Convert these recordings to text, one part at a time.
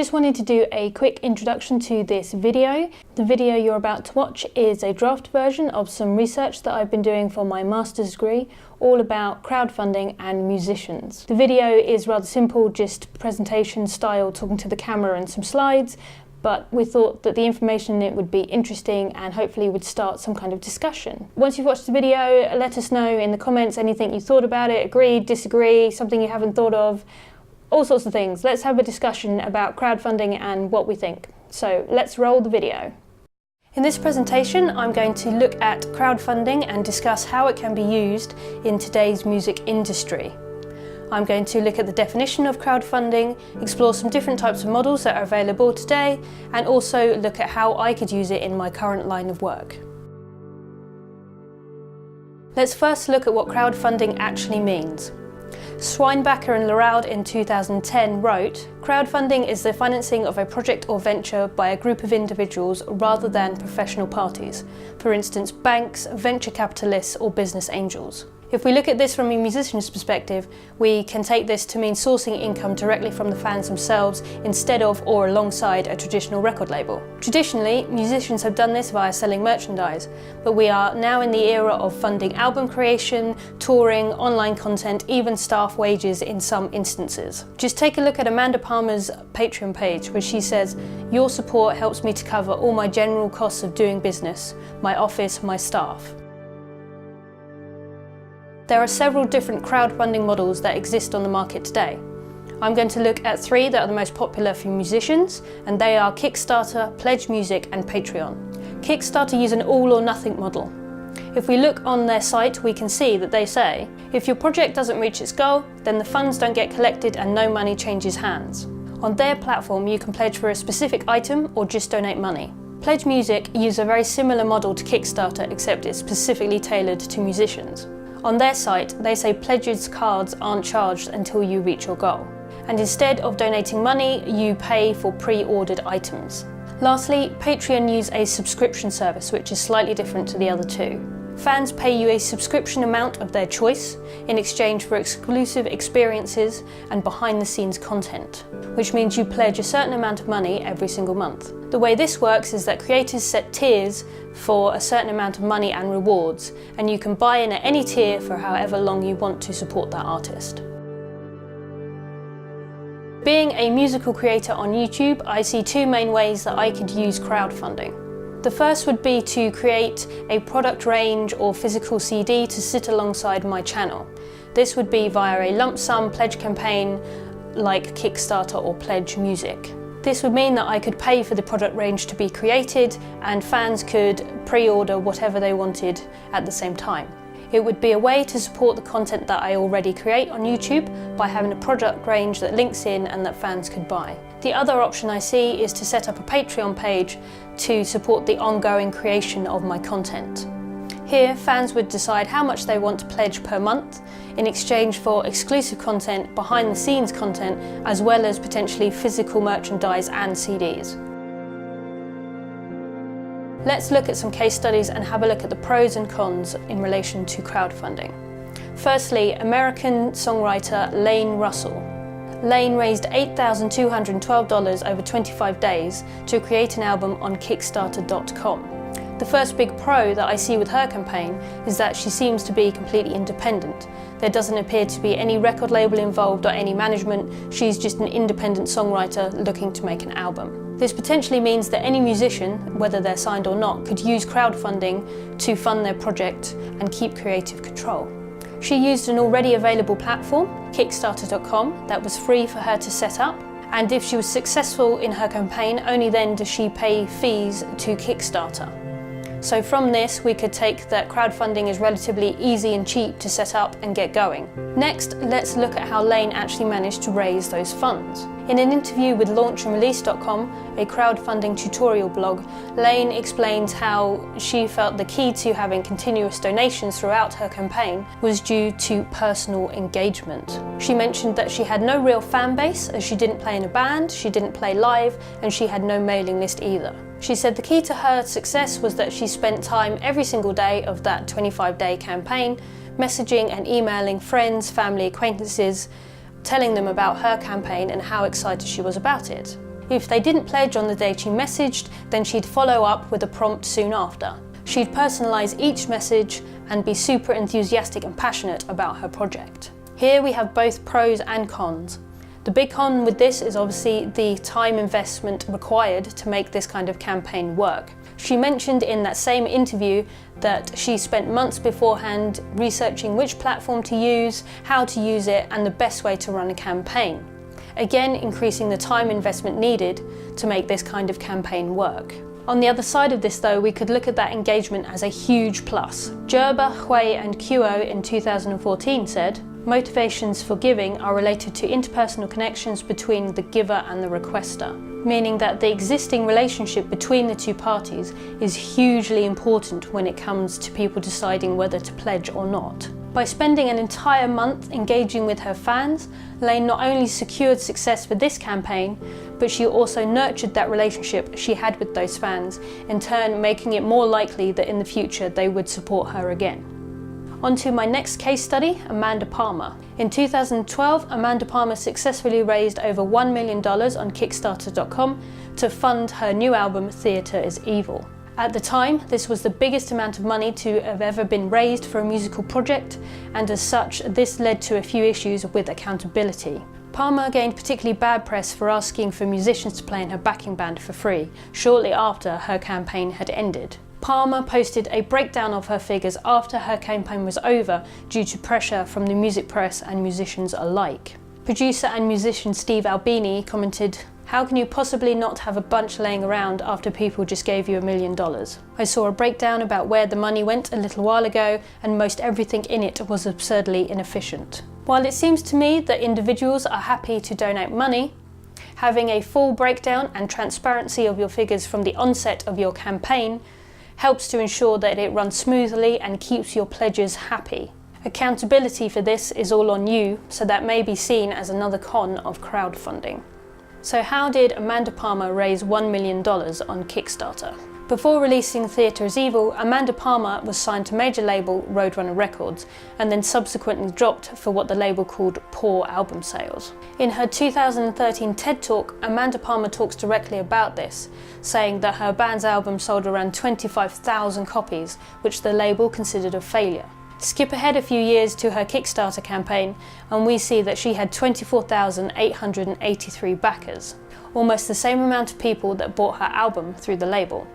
just wanted to do a quick introduction to this video. The video you're about to watch is a draft version of some research that I've been doing for my master's degree, all about crowdfunding and musicians. The video is rather simple, just presentation style, talking to the camera and some slides, but we thought that the information in it would be interesting and hopefully would start some kind of discussion. Once you've watched the video, let us know in the comments anything you thought about it, agreed, disagree, something you haven't thought of, all sorts of things. Let's have a discussion about crowdfunding and what we think. So let's roll the video. In this presentation, I'm going to look at crowdfunding and discuss how it can be used in today's music industry. I'm going to look at the definition of crowdfunding, explore some different types of models that are available today, and also look at how I could use it in my current line of work. Let's first look at what crowdfunding actually means. Schweinbacher and Laraud in 2010 wrote, "Crowdfunding is the financing of a project or venture by a group of individuals rather than professional parties, for instance banks, venture capitalists or business angels." If we look at this from a musician's perspective, we can take this to mean sourcing income directly from the fans themselves instead of or alongside a traditional record label. Traditionally, musicians have done this via selling merchandise, but we are now in the era of funding album creation, touring, online content, even staff wages in some instances. Just take a look at Amanda Palmer's Patreon page, where she says, "Your support helps me to cover all my general costs of doing business, my office, my staff." There are several different crowdfunding models that exist on the market today. I'm going to look at three that are the most popular for musicians, and they are Kickstarter, Pledge Music and Patreon. Kickstarter use an all or nothing model. If we look on their site, we can see that they say, if your project doesn't reach its goal, then the funds don't get collected and no money changes hands. On their platform, you can pledge for a specific item or just donate money. Pledge Music use a very similar model to Kickstarter, except it's specifically tailored to musicians. On their site, they say pledges cards aren't charged until you reach your goal. And instead of donating money, you pay for pre-ordered items. Lastly, Patreon use a subscription service, which is slightly different to the other two. Fans pay you a subscription amount of their choice in exchange for exclusive experiences and behind-the-scenes content, which means you pledge a certain amount of money every single month. The way this works is that creators set tiers for a certain amount of money and rewards, and you can buy in at any tier for however long you want to support that artist. Being a musical creator on YouTube, I see two main ways that I could use crowdfunding. The first would be to create a product range or physical CD to sit alongside my channel. This would be via a lump sum pledge campaign like Kickstarter or Pledge Music. This would mean that I could pay for the product range to be created and fans could pre-order whatever they wanted at the same time. It would be a way to support the content that I already create on YouTube by having a product range that links in and that fans could buy. The other option I see is to set up a Patreon page to support the ongoing creation of my content. Here, fans would decide how much they want to pledge per month in exchange for exclusive content, behind-the-scenes content, as well as potentially physical merchandise and CDs. Let's look at some case studies and have a look at the pros and cons in relation to crowdfunding. Firstly, American songwriter Lane Russell. Lane raised $8,212 over 25 days to create an album on Kickstarter.com. The first big pro that I see with her campaign is that she seems to be completely independent. There doesn't appear to be any record label involved or any management. She's just an independent songwriter looking to make an album. This potentially means that any musician, whether they're signed or not, could use crowdfunding to fund their project and keep creative control. She used an already available platform, Kickstarter.com, that was free for her to set up, and if she was successful in her campaign, only then does she pay fees to Kickstarter. So from this, we could take that crowdfunding is relatively easy and cheap to set up and get going. Next, let's look at how Lane actually managed to raise those funds. In an interview with launchandrelease.com, a crowdfunding tutorial blog, Lane explains how she felt the key to having continuous donations throughout her campaign was due to personal engagement. She mentioned that she had no real fan base, as she didn't play in a band, she didn't play live, and she had no mailing list either. She said the key to her success was that she spent time every single day of that 25-day campaign messaging and emailing friends, family, acquaintances, telling them about her campaign and how excited she was about it. If they didn't pledge on the day she messaged, then she'd follow up with a prompt soon after. She'd personalise each message and be super enthusiastic and passionate about her project. Here we have both pros and cons. The big con with this is obviously the time investment required to make this kind of campaign work. She mentioned in that same interview that she spent months beforehand researching which platform to use, how to use it, and the best way to run a campaign. Again, increasing the time investment needed to make this kind of campaign work. On the other side of this though, we could look at that engagement as a huge plus. Gerber, Hui and Kuo in 2014 said, "Motivations for giving are related to interpersonal connections between the giver and the requester," meaning that the existing relationship between the two parties is hugely important when it comes to people deciding whether to pledge or not. By spending an entire month engaging with her fans, Lane not only secured success for this campaign, but she also nurtured that relationship she had with those fans, in turn making it more likely that in the future they would support her again. On to my next case study, Amanda Palmer. In 2012, Amanda Palmer successfully raised over $1 million on Kickstarter.com to fund her new album, Theatre is Evil. At the time, this was the biggest amount of money to have ever been raised for a musical project, and as such, this led to a few issues with accountability. Palmer gained particularly bad press for asking for musicians to play in her backing band for free, shortly after her campaign had ended. Palmer posted a breakdown of her figures after her campaign was over due to pressure from the music press and musicians alike. Producer and musician Steve Albini commented, "How can you possibly not have a bunch laying around after people just gave you $1 million? I saw a breakdown about where the money went a little while ago, and most everything in it was absurdly inefficient." While it seems to me that individuals are happy to donate money, having a full breakdown and transparency of your figures from the onset of your campaign helps to ensure that it runs smoothly and keeps your pledges happy. Accountability for this is all on you, so that may be seen as another con of crowdfunding. So how did Amanda Palmer raise $1 million on Kickstarter? Before releasing Theatre is Evil, Amanda Palmer was signed to major label Roadrunner Records and then subsequently dropped for what the label called poor album sales. In her 2013 TED Talk, Amanda Palmer talks directly about this, saying that her band's album sold around 25,000 copies, which the label considered a failure. Skip ahead a few years to her Kickstarter campaign and we see that she had 24,883 backers, almost the same amount of people that bought her album through the label.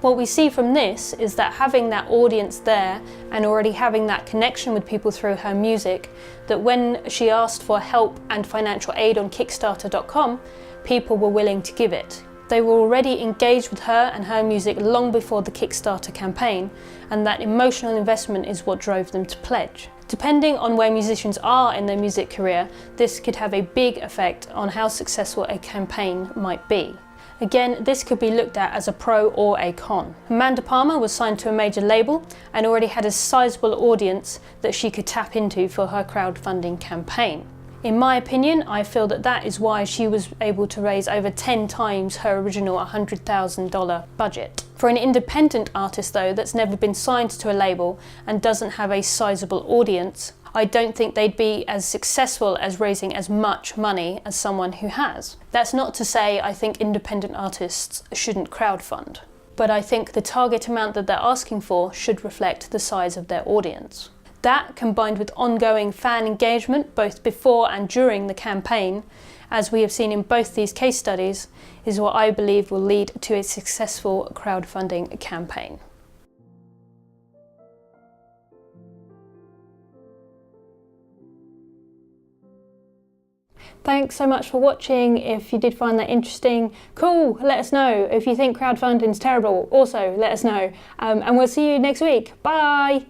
What we see from this is that having that audience there and already having that connection with people through her music, that when she asked for help and financial aid on Kickstarter.com, people were willing to give it. They were already engaged with her and her music long before the Kickstarter campaign, and that emotional investment is what drove them to pledge. Depending on where musicians are in their music career, this could have a big effect on how successful a campaign might be. Again, this could be looked at as a pro or a con. Amanda Palmer was signed to a major label and already had a sizable audience that she could tap into for her crowdfunding campaign. In my opinion, I feel that that is why she was able to raise over 10 times her original $100,000 budget. For an independent artist though, that's never been signed to a label and doesn't have a sizable audience, I don't think they'd be as successful as raising as much money as someone who has. That's not to say I think independent artists shouldn't crowdfund, but I think the target amount that they're asking for should reflect the size of their audience. That, combined with ongoing fan engagement both before and during the campaign, as we have seen in both these case studies, is what I believe will lead to a successful crowdfunding campaign. Thanks so much for watching. If you did find that interesting, cool, let us know. If you think crowdfunding is terrible, also let us know. And we'll see you next week. Bye!